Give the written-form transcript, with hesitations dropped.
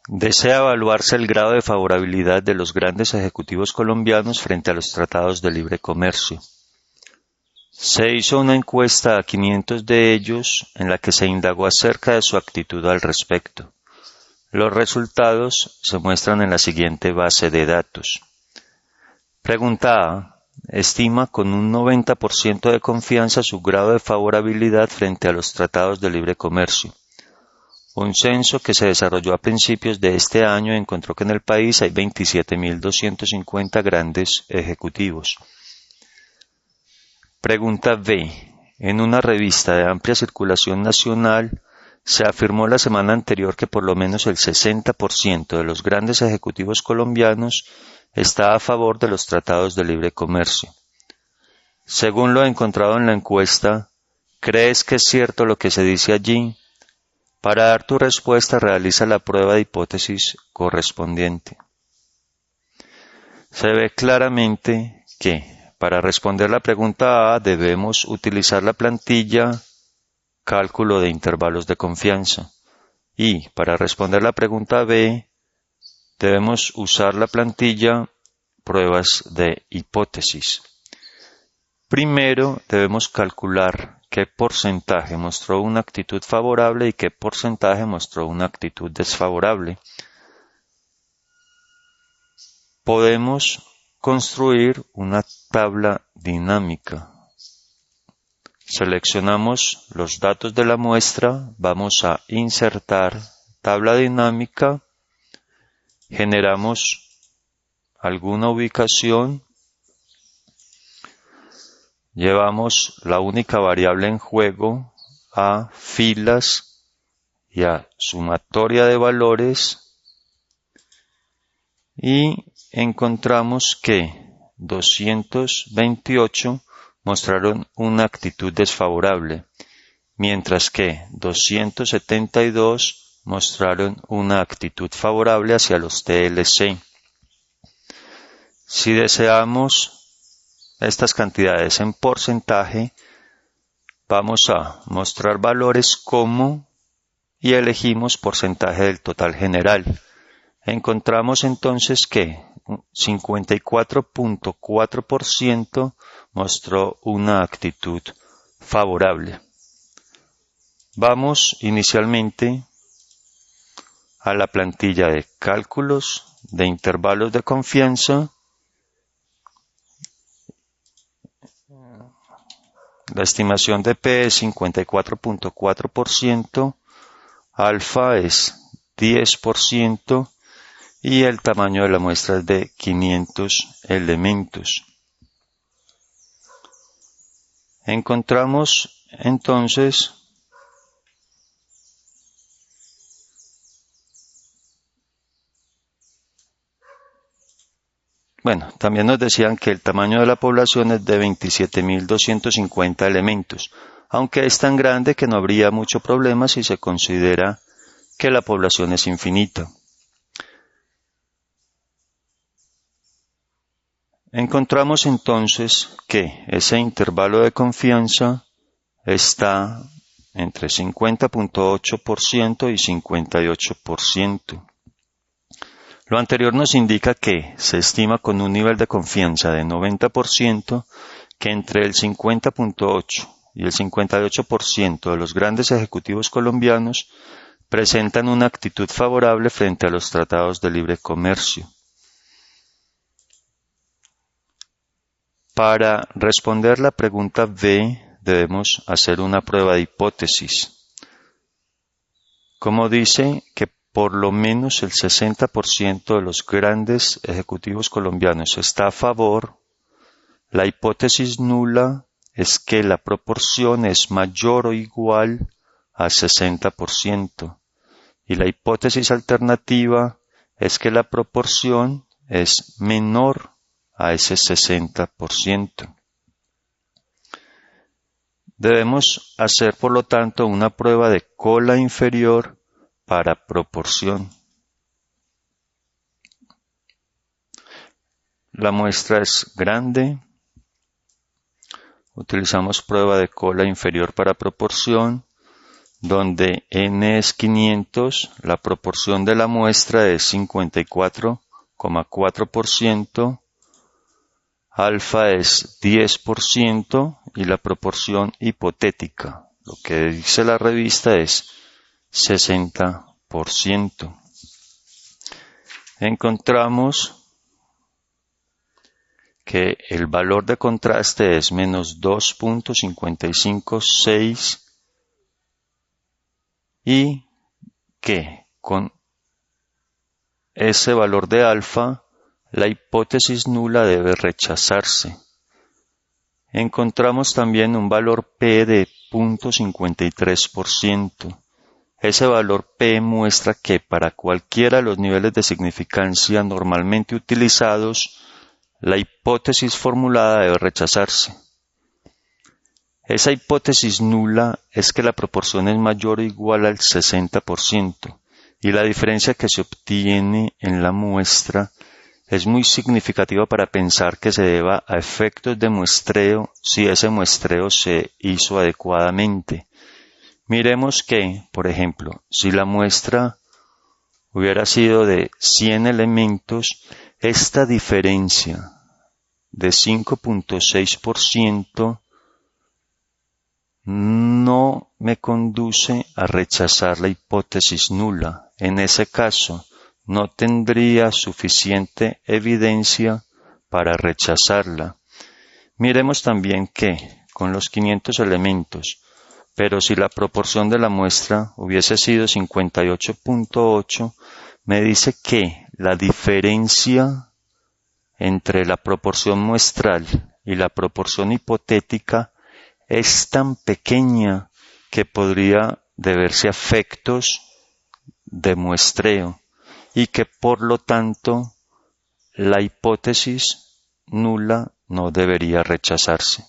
Desea evaluarse el grado de favorabilidad de los grandes ejecutivos colombianos frente a los tratados de libre comercio. Se hizo una encuesta a 500 de ellos en la que se indagó acerca de su actitud al respecto. Los resultados se muestran en la siguiente base de datos. Pregunta A. Estima con un 90% de confianza su grado de favorabilidad frente a los tratados de libre comercio. Un censo que se desarrolló a principios de este año encontró que en el país hay 27.250 grandes ejecutivos. Pregunta B. En una revista de amplia circulación nacional, se afirmó la semana anterior que por lo menos el 60% de los grandes ejecutivos colombianos está a favor de los tratados de libre comercio. Según lo encontrado en la encuesta, ¿crees que es cierto lo que se dice allí? Para dar tu respuesta, realiza la prueba de hipótesis correspondiente. Se ve claramente que, para responder la pregunta A, debemos utilizar la plantilla cálculo de intervalos de confianza. Y, para responder la pregunta B, debemos usar la plantilla pruebas de hipótesis. Primero, debemos calcular qué porcentaje mostró una actitud favorable y qué porcentaje mostró una actitud desfavorable. Podemos construir una tabla dinámica. Seleccionamos los datos de la muestra, vamos a insertar tabla dinámica, generamos alguna ubicación, llevamos la única variable en juego a filas y a sumatoria de valores y encontramos que 228 mostraron una actitud desfavorable, mientras que 272 mostraron una actitud favorable hacia los TLC. Si deseamos estas cantidades en porcentaje, vamos a mostrar valores como y elegimos porcentaje del total general. Encontramos entonces que 54.4% mostró una actitud favorable. Vamos inicialmente a la plantilla de cálculos de intervalos de confianza. La estimación de P es 54.4%, alfa es 10%, y el tamaño de la muestra es de 500 elementos. Encontramos entonces también nos decían que el tamaño de la población es de 27.250 elementos, aunque es tan grande que no habría mucho problema si se considera que la población es infinita. Encontramos entonces que ese intervalo de confianza está entre 50.8% y 58%. Lo anterior nos indica que se estima con un nivel de confianza de 90% que entre el 50.8% y el 58% de los grandes ejecutivos colombianos presentan una actitud favorable frente a los tratados de libre comercio. Para responder la pregunta B, debemos hacer una prueba de hipótesis. Como dice que por lo menos el 60% de los grandes ejecutivos colombianos está a favor, la hipótesis nula es que la proporción es mayor o igual a 60%, y la hipótesis alternativa es que la proporción es menor a ese 60%. Debemos hacer, por lo tanto, una prueba de cola inferior para proporción. La muestra es grande. Utilizamos prueba de cola inferior para proporción. donde n es 500, la proporción de la muestra es 54,4%, alfa es 10% y la proporción hipotética, lo que dice la revista, es 60%. Encontramos que el valor de contraste es menos 2.556 y que con ese valor de alfa la hipótesis nula debe rechazarse. Encontramos también un valor P de 0.53%. Ese valor P muestra que para cualquiera de los niveles de significancia normalmente utilizados, la hipótesis formulada debe rechazarse. Esa hipótesis nula es que la proporción es mayor o igual al 60% y la diferencia que se obtiene en la muestra es muy significativa para pensar que se deba a efectos de muestreo si ese muestreo se hizo adecuadamente. Miremos que, por ejemplo, si la muestra hubiera sido de 100 elementos, esta diferencia de 5.6% no me conduce a rechazar la hipótesis nula. En ese caso, no tendría suficiente evidencia para rechazarla. Miremos también que, con los 500 elementos, pero si la proporción de la muestra hubiese sido 58.8, me dice que la diferencia entre la proporción muestral y la proporción hipotética es tan pequeña que podría deberse a efectos de muestreo y que por lo tanto la hipótesis nula no debería rechazarse.